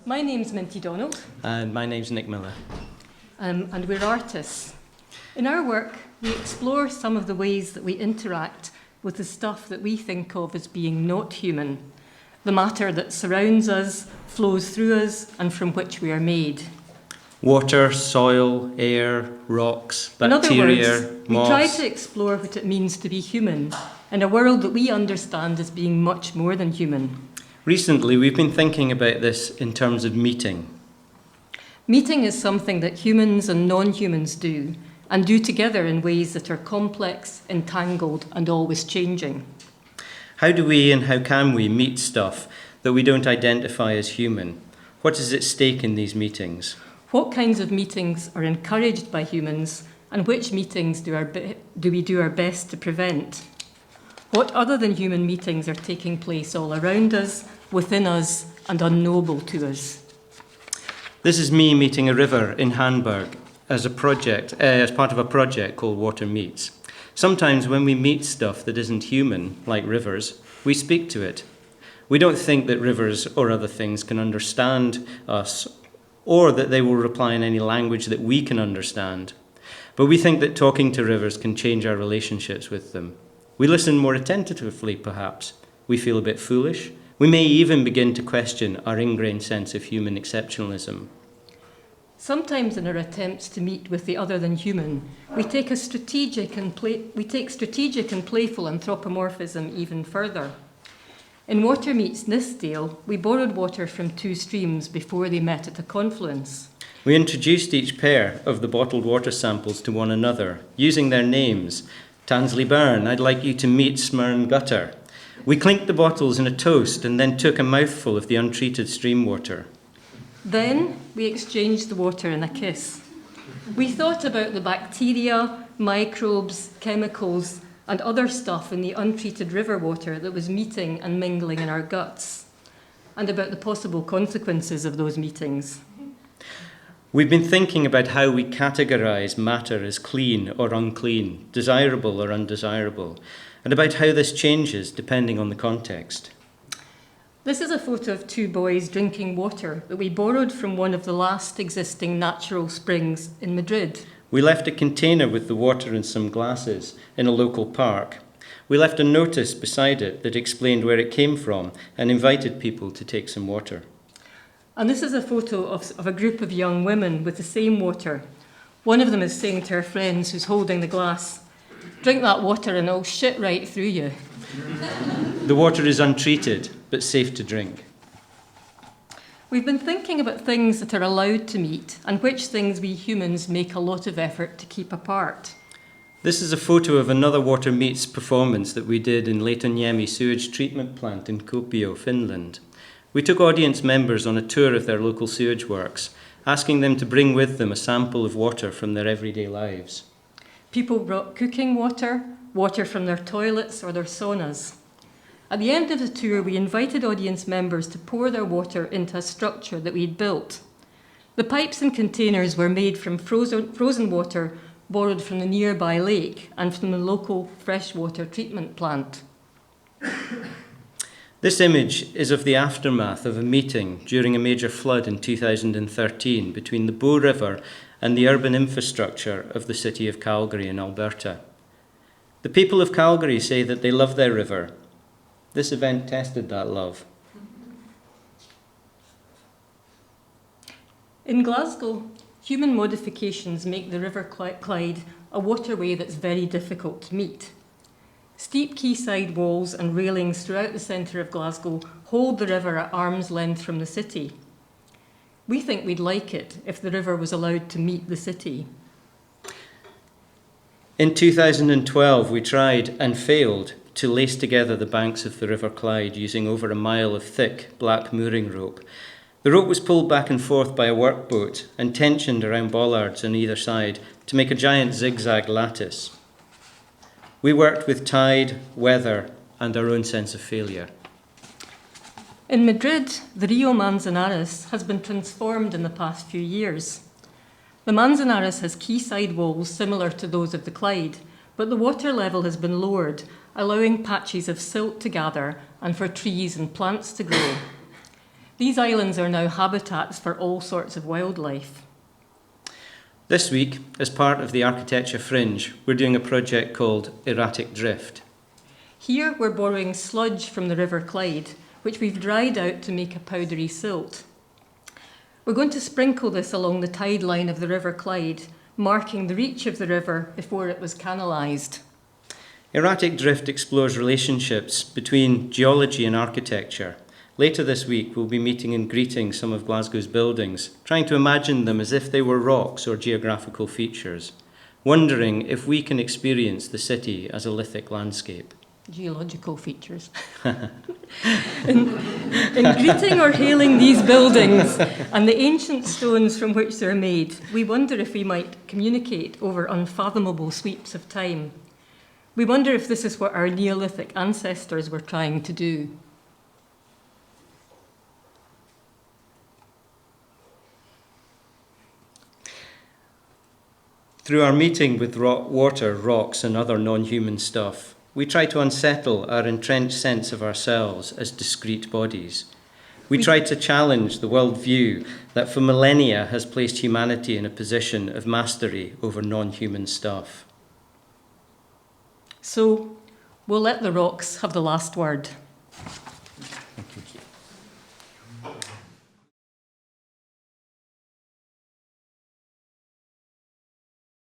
My name's Minty Donald. And my name's Nick Miller. And we're artists. In our work, we explore some of the ways that we interact with the stuff that we think of as being not human, the matter that surrounds us, flows through us, and from which we are made. Water, soil, air, rocks, bacteria, in other words, moss. we try to explore what it means to be human in a world that we understand as being much more than human. Recently, we've been thinking about this in terms of meeting. Meeting is something that humans and non-humans do, and do together in ways that are complex, entangled, and always changing. How do we and how can we meet stuff that we don't identify as human? What is at stake in these meetings? What kinds of meetings are encouraged by humans, and which meetings do we do our best to prevent? What other than human meetings are taking place all around us, within us, and unknowable to us? This is me meeting a river in Hamburg as part of a project called Water Meets. Sometimes when we meet stuff that isn't human, like rivers, we speak to it. We don't think that rivers or other things can understand us, or that they will reply in any language that we can understand. But we think that talking to rivers can change our relationships with them. We listen more attentively, perhaps. We feel a bit foolish. We may even begin to question our ingrained sense of human exceptionalism. Sometimes in our attempts to meet with the other than human, we take strategic and playful anthropomorphism even further. In Water Meets Nithsdale, we borrowed water from two streams before they met at a confluence. We introduced each pair of the bottled water samples to one another, using their names. Tansley Burn, I'd like you to meet Smyrne Gutter. We clinked the bottles in a toast and then took a mouthful of the untreated stream water. Then we exchanged the water in a kiss. We thought about the bacteria, microbes, chemicals, and other stuff in the untreated river water that was meeting and mingling in our guts, and about the possible consequences of those meetings. We've been thinking about how we categorize matter as clean or unclean, desirable or undesirable, and about how this changes depending on the context. This is a photo of two boys drinking water that we borrowed from one of the last existing natural springs in Madrid. We left a container with the water and some glasses in a local park. We left a notice beside it that explained where it came from and invited people to take some water. And this is a photo of a group of young women with the same water. One of them is saying to her friends who's holding the glass, "Drink that water and it'll shit right through you." The water is untreated, but safe to drink. We've been thinking about things that are allowed to meet and which things we humans make a lot of effort to keep apart. This is a photo of another Water Meets performance that we did in Leitoniemi sewage treatment plant in Kuopio, Finland. We took audience members on a tour of their local sewage works, asking them to bring with them a sample of water from their everyday lives. People brought cooking water, water from their toilets or their saunas. At the end of the tour, we invited audience members to pour their water into a structure that we'd built. The pipes and containers were made from frozen water borrowed from the nearby lake and from the local freshwater treatment plant. This image is of the aftermath of a meeting during a major flood in 2013 between the Bow River and the urban infrastructure of the city of Calgary in Alberta. The people of Calgary say that they love their river. This event tested that love. In Glasgow, human modifications make the River Clyde a waterway that's very difficult to meet. Steep quayside walls and railings throughout the centre of Glasgow hold the river at arm's length from the city. We think we'd like it if the river was allowed to meet the city. In 2012, we tried and failed to lace together the banks of the River Clyde using over a mile of thick black mooring rope. The rope was pulled back and forth by a workboat and tensioned around bollards on either side to make a giant zigzag lattice. We worked with tide, weather, and our own sense of failure. In Madrid, the Rio Manzanares has been transformed in the past few years. The Manzanares has quayside walls similar to those of the Clyde, but the water level has been lowered, allowing patches of silt to gather and for trees and plants to grow. These islands are now habitats for all sorts of wildlife. This week, as part of the Architecture Fringe, we're doing a project called Erratic Drift. Here we're borrowing sludge from the River Clyde, which we've dried out to make a powdery silt. We're going to sprinkle this along the tide line of the River Clyde, marking the reach of the river before it was canalised. Erratic Drift explores relationships between geology and architecture. Later this week, we'll be meeting and greeting some of Glasgow's buildings, trying to imagine them as if they were rocks or geographical features, wondering if we can experience the city as a lithic landscape. Geological features. in greeting or hailing these buildings and the ancient stones from which they're made, we wonder if we might communicate over unfathomable sweeps of time. We wonder if this is what our Neolithic ancestors were trying to do. Through our meeting with water, rocks, and other non-human stuff, we try to unsettle our entrenched sense of ourselves as discrete bodies. We try to challenge the worldview that for millennia has placed humanity in a position of mastery over non-human stuff. So, we'll let the rocks have the last word.